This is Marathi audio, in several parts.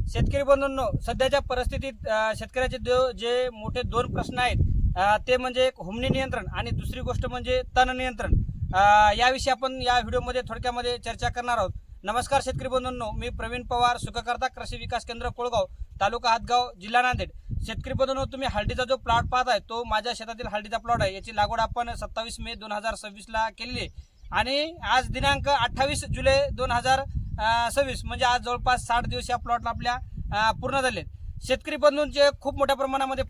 शेतकरी बंधूंनो, सध्याच्या परिस्थितीत शेतकऱ्याचे जे मोठे दोन प्रश्न आहेत ते म्हणजे एक हुमणी नियंत्रण आणि दुसरी गोष्ट म्हणजे तण नियंत्रण। याविषयी आपण या व्हिडिओमध्ये थोडक्यामध्ये चर्चा करणार आहोत। नमस्कार शेतकरी बंधूंनो, मी प्रवीण पवार, सुखकर्ता कृषी विकास केंद्र कोळगाव, तालुका हातगाव, जिल्हा नांदेड। शेतकरी बंधूंनो, तुम्ही हळदीचा जो प्लॉट पाहताय तो माझ्या शेतातील हळदीचा प्लॉट आहे। याची लागवड आपण 27 मे 2026 ला केलेली आहे आणि आज दिनांक 28 जुलै 2026 म्हणजे आज जवळपास 60 दिवस या प्लॉटला आपल्या पूर्ण झाले। शेतकरी बंधूंचे खूप मोठ्या प्रमाणामध्ये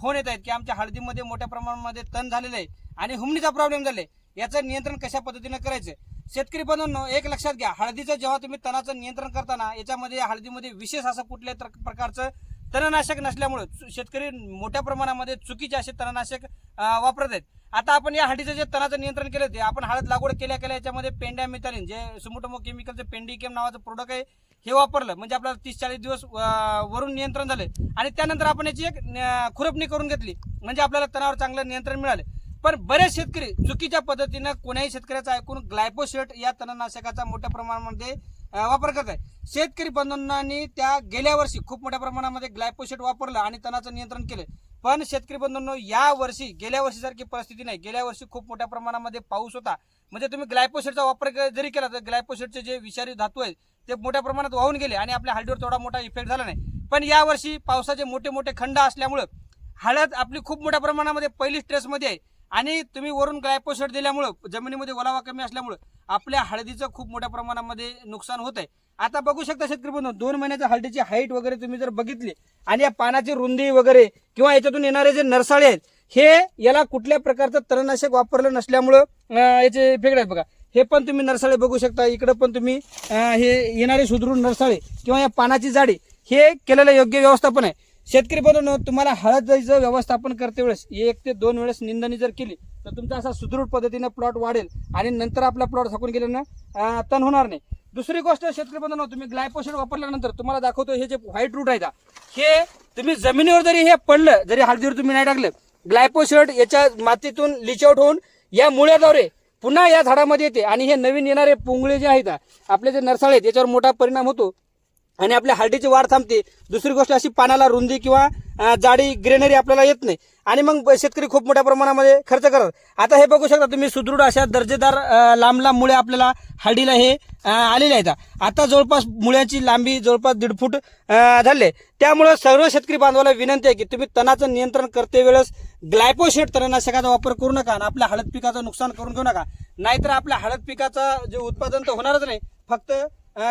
फोन येत आहेत की आमच्या हळदीमध्ये मोठ्या प्रमाणामध्ये तण झालेले आहे आणि हुमणीचा प्रॉब्लेम झाले, याचं नियंत्रण कशा पद्धतीने करायचं। शेतकरी बंधूंनो, एक लक्षात घ्या, हळदीचं जेव्हा तुम्ही तणाचं नियंत्रण करताना याच्यामध्ये हळदीमध्ये विशेष असं कुठल्याही प्रकारचं तणनाशक नसल्यामुळे शेतकरी मोठ्या प्रमाणामध्ये चुकीचे असे तणनाशक वापरत आहेत। आता आपण या हळदीचं जे तणाचं नियंत्रण केलं ते आपण हळद लागवड केल्या याच्यामध्ये पेंडामिथालिन जे सुमोटोमो केमिकलचं पेंडिकेम नावाचं प्रोडक्ट आहे हे वापरलं, म्हणजे आपल्याला 30-40 दिवस वरून नियंत्रण झाले आणि त्यानंतर आपण याची एक खुरपणी करून घेतली, म्हणजे आपल्याला तणावर चांगलं नियंत्रण मिळाले। पण बरेच शेतकरी चुकीच्या पद्धतीनं कोणाही शेतकऱ्याचं ऐकून ग्लायफोसेट या तणनाशकाचा मोठ्या प्रमाणामध्ये वापर करत आहे। शेतकरी बंधूंनी त्या गेल्या वर्षी खूप मोठ्या प्रमाणामध्ये ग्लायफोसेट वापरलं आणि तणाचं नियंत्रण केलं। पण शेतकरी बंधूंनो, या वर्षी गेल्या वर्षीसारखी परिस्थिती नाही। गेल्या वर्षी खूप मोठ्या प्रमाणामध्ये पाऊस होता, म्हणजे तुम्ही ग्लायफोसेटचा वापर जरी केला तर ग्लायफोसेटचे जे विषारी धातू आहेत ते मोठ्या प्रमाणात वाहून गेले आणि आपल्या हळदीवर तेवढा मोठा इफेक्ट झाला नाही। पण या वर्षी पावसाचे मोठे मोठे खंड असल्यामुळे हळद आपली खूप मोठ्या प्रमाणामध्ये पहिली स्ट्रेसमध्ये आहे आणि तुम्ही वरून ग्लायफोसेट दिल्यामुळे जमिनीमध्ये ओलावा कमी असल्यामुळे आपल्या हळदीचं खूप मोठ्या प्रमाणामध्ये नुकसान होत आहे। आता बघू शकता शेतकरी बंधू, 2 महिन्याच्या हळदीची हाईट वगैरे तुम्ही जर बघितली आणि या पानाची रुंदी वगैरे किंवा याच्यातून येणारे जे नरसाळे आहेत हे याला कुठल्या प्रकारचं तणनाशक वापरलं नसल्यामुळं याचे इफेक्ट आहेत। बघा, हे पण तुम्ही नरसाळे बघू शकता, इकडे पण तुम्ही हे येणारे सुधरून नरसाळे किंवा या पानाची जाडी हे केलेलं योग्य व्यवस्थापन आहे। शेतकरी बंधूंनो, तुम्हाला हळदीचं व्यवस्थापन करते वेळेस 1 ते 2 वेळेस निंदणी जर केली तर तुमचा असा सुदृढ पद्धतीने प्लॉट वाढेल आणि नंतर आपला प्लॉट झाकून गेल्यानं तण होणार नाही। दुसरी गोष्ट शेतकरी बंधूंनो, तुम्ही ग्लायफोसेट वापरल्यानंतर तुम्हाला दाखवतो हे जे व्हाईट रूट आहे हे तुम्ही जमिनीवर जरी हे पडलं, जरी हळदीवर तुम्ही नाही टाकलं, ग्लायफोसेट याच्या मातीतून लिच आउट होऊन या मुळ्याद्वारे पुन्हा या झाडामध्ये येते आणि हे नवीन येणारे पुंगळे जे आहेत आपले जे नरसाळे आहेत याच्यावर मोठा परिणाम होतो आणि आपल्या हळदीची वाढ थांबते। दुसरी गोष्ट अशी पानाला रुंदी किंवा जाडी ग्रेनरी आपल्याला येत नाही आणि मग शेतकरी खूप मोठ्या प्रमाणामध्ये खर्च करतात। आता हे बघू शकता तुम्ही, सुदृढ अशा दर्जेदार लांब लांब मुळे आपल्याला हळदीला हे आलेले आहेत। आता जवळपास मुळ्याची लांबी जवळपास 1.5 फूट झाले। त्यामुळे सर्व शेतकरी बांधवाला विनंती आहे की तुम्ही तणाचं नियंत्रण करते वेळेस ग्लायफोसेट तणनाशकाचा वापर करू नका आणि आपल्या हळद पिकाचं नुकसान करून घेऊ नका, नाहीतर आपल्या हळद पिकाचं जे उत्पादन तर होणारच नाही, फक्त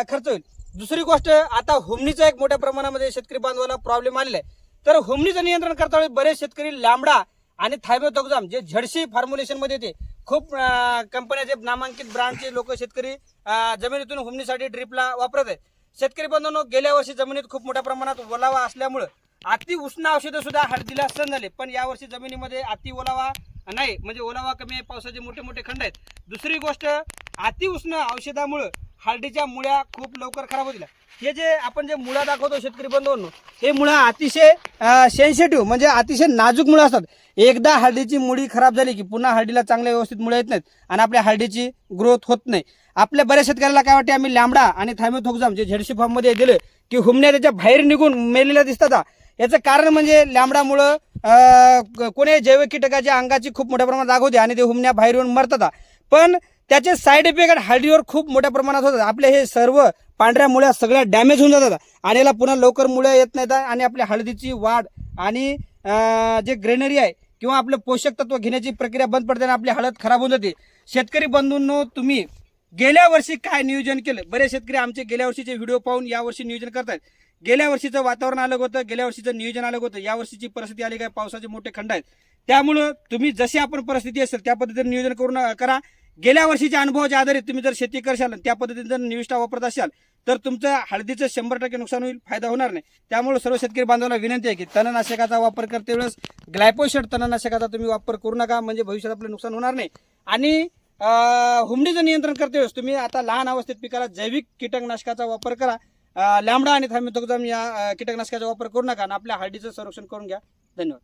खर्च होईल। दुसरी गोष्ट, आता हुमणीचा एक मोठ्या प्रमाणामध्ये शेतकरी बांधवाला प्रॉब्लेम आलेला आहे, तर हुमणीचं नियंत्रण करताना बरेच शेतकरी लांबडा आणि थायमोथोक्झाम जे झडशी फॉर्म्युलेशन मध्ये येते, खूप कंपन्याचे नामांकित ब्रँडचे लोक शेतकरी जमिनीतून हुमणीसाठी ड्रिपला वापरत आहेत। शेतकरी बंधूंनो, गेल्या वर्षी जमिनीत खूप मोठ्या प्रमाणात ओलावा असल्यामुळे अति उष्ण औषधं सुद्धा हळदीला सहन झाले, पण यावर्षी जमिनीमध्ये अति ओलावा नाही, म्हणजे ओलावा कमी आहे, पावसाचे मोठे मोठे खंड आहेत। दुसरी गोष्ट, अति उष्ण औषधामुळे हळदीच्या मुळ्या खूप लवकर खराब होतील। हे जे आपण जे मुळा दाखवतो शेतकरी बंधूंनो, हे मुळा अतिशय सेन्सिटिव्ह म्हणजे अतिशय नाजूक मुळा असतात। एकदा हळदीची मुळी खराब झाली की पुन्हा हळदीला चांगल्या व्यवस्थित मुळ्या येत नाहीत आणि आपल्या हळदीची ग्रोथ होत नाही। आपल्या बऱ्याच शेतकऱ्याला काय वाटते, आम्ही लॅम्बडा आणि थायमोथोक्झाम जे झडशी फॉर्म मध्ये दिले की हुमण्या त्याच्या बाहेर निघून मेलेल्या दिसतात। याचं कारण म्हणजे लॅम्बडामुळं कोणी जैविक कीटकाच्या अंगाची खूप मोठ्या प्रमाणात आग होते आणि ते हुमण्या बाहेर येऊन मरतात, पण त्याचे साईड इफेक्ट हळदीवर खूप मोठ्या प्रमाणात होतात। आपले हे सर्व पांढऱ्या मुळ्या सगळ्या डॅमेज होऊन जातात आणि याला पुन्हा लवकर मुळ्या येत नाहीत आणि आपल्या हळदीची वाढ आणि जे ग्रेनरी आहे किंवा आपलं पोषक तत्व घेण्याची प्रक्रिया बंद पडते आणि आपली हळद खराब होऊन जाते। शेतकरी बंधूंनो, तुम्ही गेल्या वर्षी काय नियोजन केलं? बरेच शेतकरी आमचे गेल्या वर्षीचे व्हिडिओ पाहून यावर्षी नियोजन करतात। गेल्या वर्षीचं वातावरण अलग होतं, गेल्या वर्षीचं नियोजन अलग होतं, या वर्षीची परिस्थिती आली काय, पावसाचे मोठे खंड आहेत। त्यामुळं तुम्ही जशी आपण परिस्थिती असेल त्या पद्धतीने नियोजन करून करा। गेल्या वर्षीच्या अनुभवाच्या आधारित तुम्ही जर शेती करशाल, त्या पद्धतीने जर निविष्ठा वापरत असाल तर तुमचं हळदीचं 100% नुकसान होईल, फायदा होणार नाही। त्यामुळे सर्व शेतकरी बांधवांना विनंती आहे की तणनाशकाचा वापर करते वेळेस ग्लायफोसेट तणनाशकाचा तुम्ही वापर करू नका, म्हणजे भविष्यात आपलं नुकसान होणार नाही। आणि हुमणीचं नियंत्रण करते वेळेस तुम्ही आता लहान अवस्थेत पिकाला जैविक कीटकनाशकाचा वापर करा, लॅम्बडा आणि थायमोथोक्झाम या कीटकनाशकाचा वापर करू नका आणि आपल्या हळदीचं संरक्षण करून घ्या। धन्यवाद।